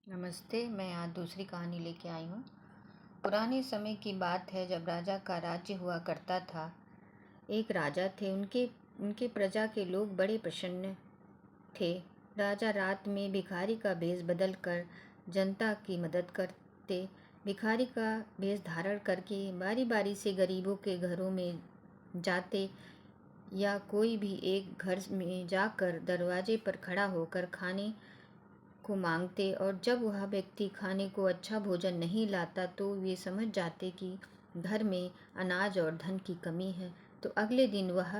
नमस्ते। मैं आज दूसरी कहानी लेके आई हूँ। पुराने समय की बात है जब राजा का राज्य हुआ करता था। एक राजा थे, उनके प्रजा के लोग बड़े प्रसन्न थे। राजा रात में भिखारी का भेष बदल कर जनता की मदद करते। भिखारी का भेष धारण करके बारी बारी से गरीबों के घरों में जाते या कोई भी एक घर में जाकर दरवाजे पर खड़ा होकर खाने को मांगते, और जब वह व्यक्ति खाने को अच्छा भोजन नहीं लाता तो वे समझ जाते कि घर में अनाज और धन की कमी है। तो अगले दिन वह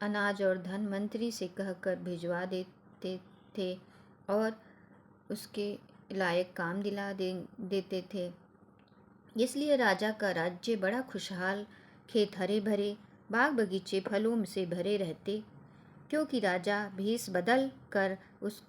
अनाज और धन मंत्री से कहकर भिजवा देते थे और उसके लायक काम दिला देते थे। इसलिए राजा का राज्य बड़ा खुशहाल, खेत हरे भरे, बाग बगीचे फलों से भरे रहते, क्योंकि राजा भेष बदल कर उस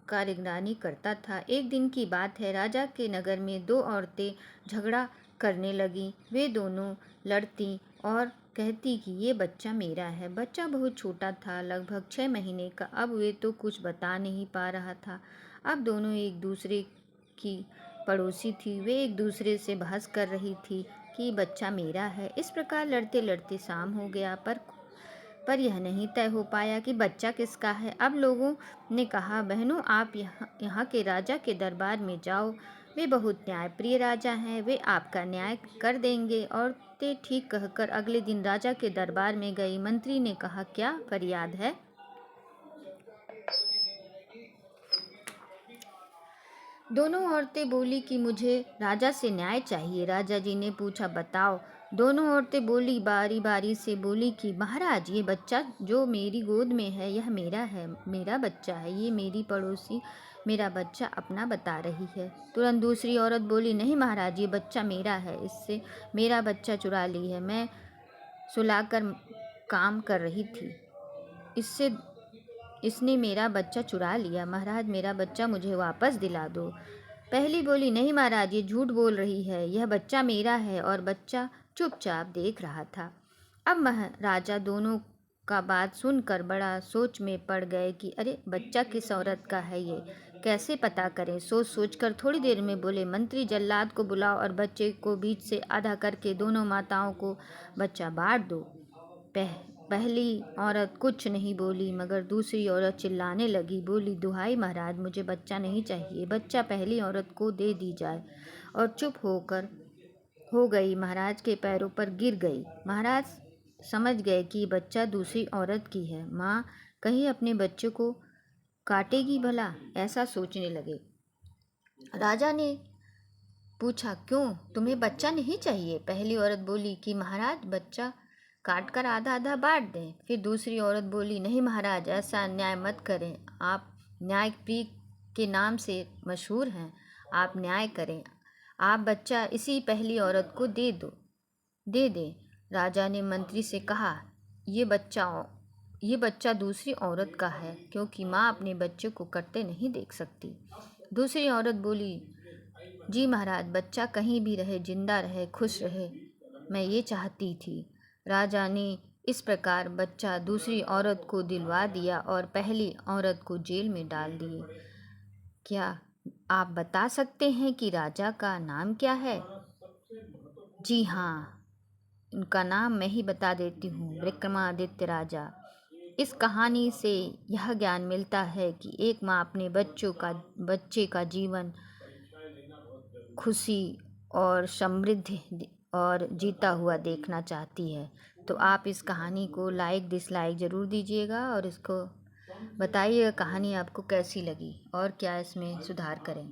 का निगरानी करता था। एक दिन की बात है, राजा के नगर में दो औरतें झगड़ा करने लगीं। वे दोनों लड़ती और कहती कि ये बच्चा मेरा है। बच्चा बहुत छोटा था, लगभग 6 महीने का। अब वे तो कुछ बता नहीं पा रहा था। अब दोनों एक दूसरे की पड़ोसी थी। वे एक दूसरे से बहस कर रही थी कि बच्चा मेरा है। इस प्रकार लड़ते लड़ते शाम हो गया, पर यह नहीं तय हो पाया कि बच्चा किसका है। अब लोगों ने कहा, बहनों, आप यहाँ के राजा के दरबार में जाओ। वे बहुत न्यायप्रिय राजा हैं, वे आपका न्याय कर देंगे। औरतें ठीक कहकर अगले दिन राजा के दरबार में गई। मंत्री ने कहा, क्या फरियाद है? दोनों औरतें बोली कि मुझे राजा से न्याय चाहिए। राजा जी ने पूछा, बताओ। दोनों औरतें बोली, बारी बारी से बोली कि महाराज, ये बच्चा जो मेरी गोद में है यह मेरा है, मेरा बच्चा है। ये मेरी पड़ोसी मेरा बच्चा अपना बता रही है। तुरंत दूसरी औरत बोली, नहीं महाराज, ये बच्चा मेरा है, इससे मेरा बच्चा चुरा ली है। मैं सुलाकर काम कर रही थी, इसने मेरा बच्चा चुरा लिया। महाराज, मेरा बच्चा मुझे वापस दिला दो। पहली बोली, नहीं महाराज, ये झूठ बोल रही है, यह बच्चा मेरा है। और बच्चा चुपचाप देख रहा था। अब महाराजा दोनों का बात सुनकर बड़ा सोच में पड़ गए कि अरे, बच्चा किस औरत का है, ये कैसे पता करें। सोच कर थोड़ी देर में बोले, मंत्री, जल्लाद को बुलाओ और बच्चे को बीच से आधा करके दोनों माताओं को बच्चा बांट दो। पहली औरत कुछ नहीं बोली, मगर दूसरी औरत चिल्लाने लगी, बोली, दुहाई महाराज, मुझे बच्चा नहीं चाहिए, बच्चा पहली औरत को दे दी जाए। और चुप हो गई, महाराज के पैरों पर गिर गई। महाराज समझ गए कि बच्चा दूसरी औरत की है। माँ कहीं अपने बच्चे को काटेगी भला, ऐसा सोचने लगे। राजा ने पूछा, क्यों, तुम्हें बच्चा नहीं चाहिए? पहली औरत बोली कि महाराज, बच्चा काट कर आधा आधा बांट दें। फिर दूसरी औरत बोली, नहीं महाराज, ऐसा अन्याय मत करें, आप न्यायप्रिय के नाम से मशहूर हैं, आप न्याय करें, आप बच्चा इसी पहली औरत को दे दें। राजा ने मंत्री से कहा, ये बच्चा दूसरी औरत का है, क्योंकि माँ अपने बच्चे को कटते नहीं देख सकती। दूसरी औरत बोली, जी महाराज, बच्चा कहीं भी रहे, जिंदा रहे, खुश रहे, मैं ये चाहती थी। राजा ने इस प्रकार बच्चा दूसरी औरत को दिलवा दिया और पहली औरत को जेल में डाल दिए। क्या आप बता सकते हैं कि राजा का नाम क्या है? जी हाँ, उनका नाम मैं ही बता देती हूँ, विक्रमादित्य राजा। इस कहानी से यह ज्ञान मिलता है कि एक माँ अपने बच्चे का जीवन खुशी और समृद्धि और जीता हुआ देखना चाहती है। तो आप इस कहानी को लाइक डिसलाइक ज़रूर दीजिएगा और इसको बताइएगा कहानी आपको कैसी लगी और क्या इसमें सुधार करें।